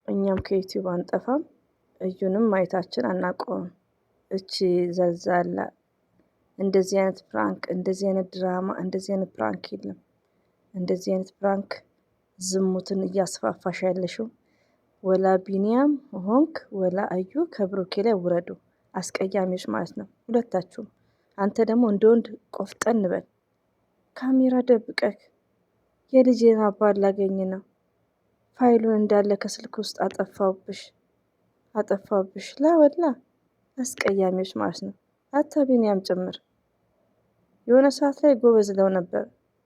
እኛም ከዩቲዩብ አንጠፋም። እዩንም ማየታችን አናቆምም። እቺ ዘልዛላ እንደዚህ አይነት ፕራንክ፣ እንደዚህ አይነት ድራማ፣ እንደዚህ አይነት ፕራንክ የለም። እንደዚህ አይነት ፕራንክ ዝሙትን እያስፋፋሽ ያለሽው ወላ ቢኒያም ሆንክ ወላ እዩ ከብሩኬ ላይ ውረዱ። አስቀያሚዎች ማለት ነው ሁለታችሁም። አንተ ደግሞ እንደ ወንድ ቆፍጠን በል። ካሜራ ደብቀህ የልጄን አባት ላገኝ ነው፣ ፋይሉን እንዳለ ከስልክ ውስጥ አጠፋውብሽ ላወላ። አስቀያሚዎች ማለት ነው። አታ ቢኒያም ጭምር የሆነ ሰዓት ላይ ጎበዝ ለው ነበር።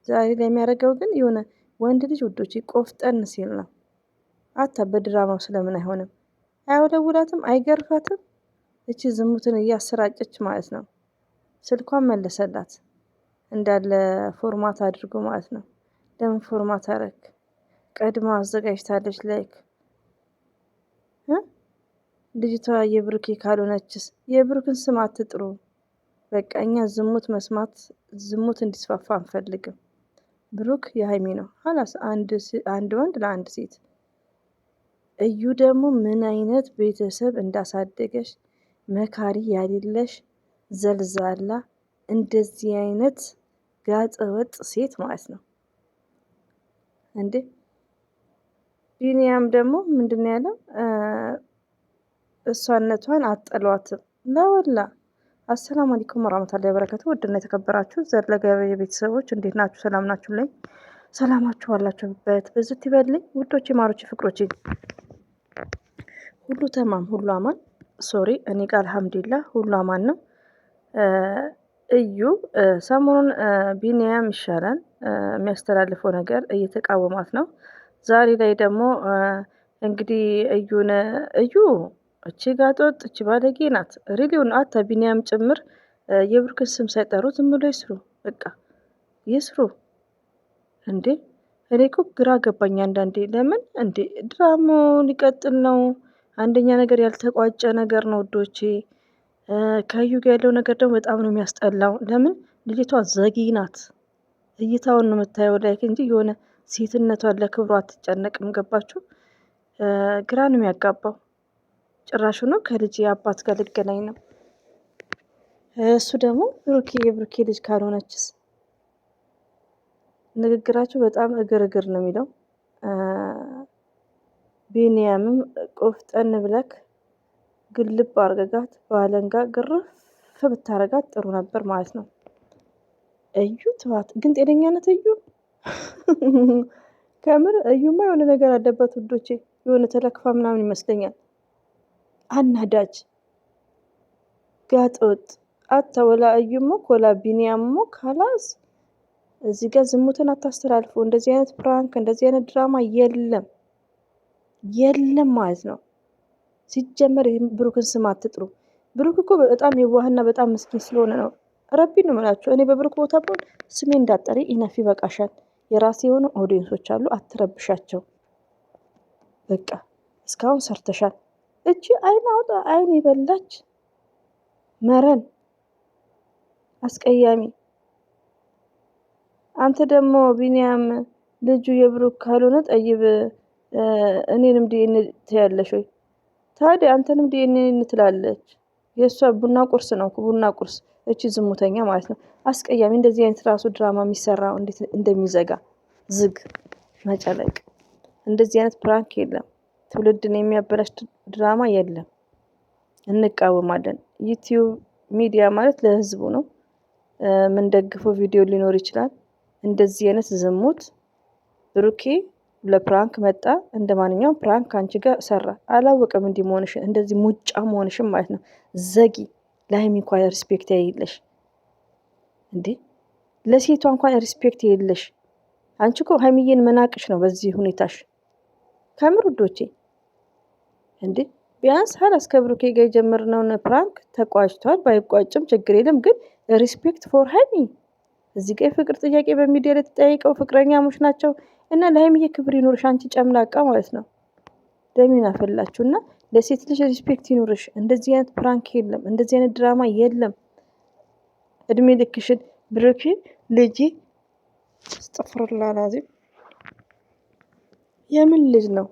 ዛሬ ላይ የሚያደርገው ግን የሆነ ወንድ ልጅ ውዶች ቆፍጠን ሲል ነው። አታ በድራማው ስለምን አይሆንም? አያወለውላትም? አይገርፋትም? እቺ ዝሙትን እያሰራጨች ማለት ነው። ስልኳን መለሰላት እንዳለ ፎርማት አድርጎ ማለት ነው። ለምን ፎርማት አረክ? ቀድማ አዘጋጅታለች። ላይክ ልጅቷ የብሩኬ ካልሆነችስ? የብሩክን ስም አትጥሩ። በቃ እኛ ዝሙት መስማት፣ ዝሙት እንዲስፋፋ አንፈልግም። ብሩክ የሀይሚ ነው ሀላስ። አንድ ወንድ ለአንድ ሴት። እዩ ደግሞ ምን አይነት ቤተሰብ እንዳሳደገሽ መካሪ ያሌለሽ ዘልዛላ፣ እንደዚህ አይነት ጋጠ ወጥ ሴት ማለት ነው እንዴ። ቢኒያም ደግሞ ምንድን ያለው እሷነቷን አጠሏትም ለወላ። አሰላሙ አለይኩም ወራህመቱላሂ ወበረካቱ። ውድና የተከበራችሁ ዘርለገበየ ቤተሰቦች እንዴት ናችሁ? ሰላም ናችሁ? ላይ ሰላማችሁ ባላችሁበት በዝት ይበልኝ ውዶቼ፣ ማሮቼ፣ ፍቅሮቼ ሁሉ ተማም ሁሉ አማን። ሶሪ እኔ ጋር አልሐምዱሊላህ ሁሉ አማን ነው። እዩ ሰሞኑን ቢኒያም ይሻላል የሚያስተላልፈው ነገር እየተቃወማት ነው። ዛሬ ላይ ደግሞ እንግዲህ እዩ እቺ ጋጦጥ እቺ ባለጌ ናት። ሪሊውን አታ ቢኒያም ጭምር የብሩክን ስም ሳይጠሩ ዝም ብሎ ይስሩ፣ በቃ ይስሩ እንዴ። እኔ እኮ ግራ ገባኝ አንዳንዴ። ለምን እንዴ ድራማው ሊቀጥል ነው። አንደኛ ነገር ያልተቋጨ ነገር ነው ውዶቼ። ከዩ ጋር ያለው ነገር ደግሞ በጣም ነው የሚያስጠላው። ለምን ልጅቷ ዘጊ ናት። እይታውን ነው የምታየው ላይክ እንጂ የሆነ ሴትነቷን ለክብሯ አትጨነቅም። ገባችሁ? ግራ ነው የሚያጋባው። ጭራሹ ነው ከልጅ አባት ጋር ልገናኝ ነው። እሱ ደግሞ የብሩኬ ልጅ ካልሆነችስ? ንግግራቸው በጣም እግር ነው የሚለው። ቢኒያምም ቆፍጠን ብለክ ግልብ አርገጋት ባለንጋ ግርፍ ብታረጋት ጥሩ ነበር ማለት ነው። እዩ ትባት ግን ጤነኛነት እዩ ከምር እዩማ የሆነ ነገር አለበት ውዶቼ። የሆነ ተለክፋ ምናምን ይመስለኛል። አናዳጅ ጋጠወጥ አተወላ እዩሞ ኮላ ቢኒያምሞ ካላስ እዚህ ጋር ዝሙትን አታስተላልፉ። እንደዚህ አይነት ፕራንክ፣ እንደዚህ አይነት ድራማ የለም ማለት ነው። ሲጀመር ብሩክን ስም አትጥሩ። ብሩክ እኮ በጣም የዋህና በጣም ምስኪን ስለሆነ ነው። ረቢ ነው የምላችሁ። እኔ በብሩክ ቦታ ብሆን ስሜ እንዳጠሪ ኢነፍ ይበቃሻል። የራሴ የሆኑ ኦዲየንሶች አሉ፣ አትረብሻቸው። በቃ እስካሁን ሰርተሻል። እቺ አይን አውጣ አይን የበላች መረን አስቀያሚ። አንተ ደግሞ ቢኒያም ልጁ የብሩክ ካልሆነ ጠይብ እኔንም ዲኤን ትያለሽ ወይ? ታዲያ አንተንም ዲኤን ትላለች። የእሷ ቡና ቁርስ ነው፣ ቡና ቁርስ። እቺ ዝሙተኛ ማለት ነው። አስቀያሚ። እንደዚህ አይነት ራሱ ድራማ የሚሰራው እንዴት እንደሚዘጋ ዝግ መጨለቅ። እንደዚህ አይነት ፕራንክ የለም። ትውልድን የሚያበላሽ ድራማ የለም። እንቃወማለን። ዩቲዩብ ሚዲያ ማለት ለህዝቡ ነው። ምንደግፈው ቪዲዮ ሊኖር ይችላል። እንደዚህ አይነት ዝሙት ብሩኬ ለፕራንክ መጣ። እንደ ማንኛውም ፕራንክ አንቺ ጋር ሰራ። አላወቀም እንዲህ መሆንሽን፣ እንደዚህ ሙጫ መሆንሽን ማለት ነው። ዘጊ። ለሀይሚ እንኳን ሪስፔክት የሌለሽ እንዴ! ለሴቷ እንኳን ሪስፔክት የሌለሽ አንቺ እኮ ሀይሚዬን መናቅሽ ነው በዚህ ሁኔታሽ። ከምር ውዶቼ እንዴ ቢያንስ ሀላስ ከብሩኬ ጋር የጀመርነውን ፕራንክ ተቋጭቷል። ባይቋጭም ችግር የለም ግን ሪስፔክት ፎር ሀይሚ። እዚህ ጋር የፍቅር ጥያቄ በሚዲያ ላይ ተጠያይቀው ፍቅረኛሞች ናቸው እና ለሀይሚዬ ክብር ይኖርሽ አንቺ ጨምላቃ ማለት ነው። ለምን አፈላችሁ እና ለሴት ልጅ ሪስፔክት ይኖርሽ። እንደዚህ አይነት ፕራንክ የለም። እንደዚህ አይነት ድራማ የለም። እድሜ ልክሽን ብሩኬ ልጅ አስተፍሩላህ ላዚም የምን ልጅ ነው?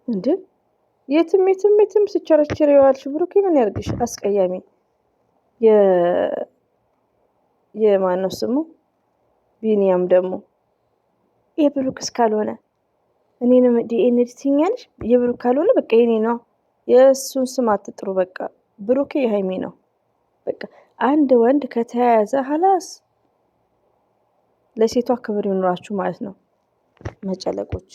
እንዴ? የትም የትም የትም ስቸረችር የዋልሽ ብሩኬ ምን ያርግሽ? አስቀያሚ የማነው ስሙ ቢኒያም ደግሞ የብሩክ እስካልሆነ እኔንም ዲኤንኤ ትኛለሽ። የብሩክ ካልሆነ በቃ የኔ ነው። የእሱን ስም አትጥሩ። በቃ ብሩኬ የሀይሚ ነው። በቃ አንድ ወንድ ከተያያዘ ሀላስ ለሴቷ ክብር ይኖራችሁ ማለት ነው መጨለቆች።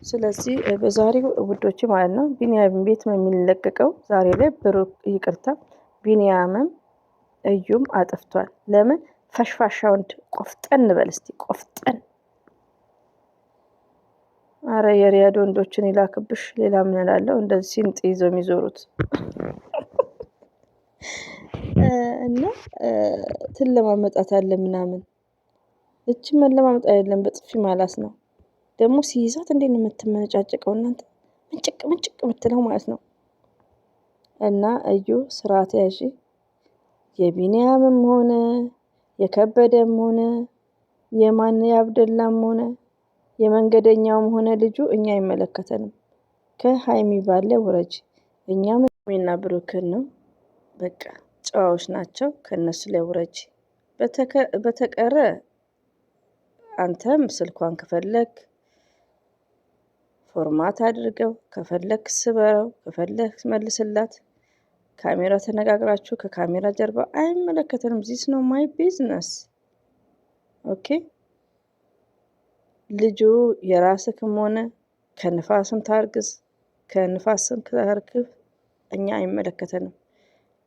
ስለዚህ በዛሬው ውዶች ማለት ነው ቢኒያም ቤት ነው የሚለቀቀው ዛሬ ላይ ብሩክ ይቅርታ ቢኒያምም እዩም አጥፍቷል። ለምን ፈሽፋሻ ወንድ ቆፍጠን በል እስቲ ቆፍጠን። አረ የሪያድ ወንዶችን ይላክብሽ። ሌላ ምን እላለሁ? እንደዚህ ሲንጥ ይዘው የሚዞሩት እና ትለማመጣት አለ ምናምን። እቺ መለማመጥ አይደለም በጥፊ ማላስ ነው። ደግሞ ሲይዛት እንዴት ነው የምትመነጫጭቀው እናንተ? ምንጭቅ ምንጭቅ የምትለው ማለት ነው። እና እዩ ስርዓት ያዢ። የቢኒያምም ሆነ የከበደም ሆነ የማን የአብደላም ሆነ የመንገደኛውም ሆነ ልጁ እኛ አይመለከተንም። ከሀይሚ ባለ ውረጅ። እኛም ሀይሚና ብሩክን ነው በቃ ጨዋዎች ናቸው። ከነሱ ላይ ውረጅ። በተቀረ አንተም ስልኳን ከፈለግ ፎርማት አድርገው፣ ከፈለግ ስበረው፣ ከፈለግ መልስላት። ካሜራ ተነጋግራችሁ ከካሜራ ጀርባ አይመለከተንም። ዚስ ነው ማይ ቢዝነስ ኦኬ። ልጁ የራስክም ሆነ ከንፋስም ታርግዝ ከንፋስም ታርክብ እኛ አይመለከተንም።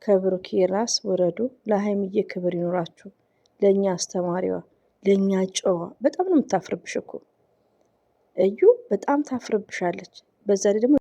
ከብሩኬ ራስ ወረዱ። ለሀይሚዬ ክብር ይኖራችሁ። ለእኛ አስተማሪዋ፣ ለእኛ ጨዋ። በጣም ነው የምታፍርብሽ እኮ እዩ፣ በጣም ታፍርብሻለች። በዛ ላይ ደግሞ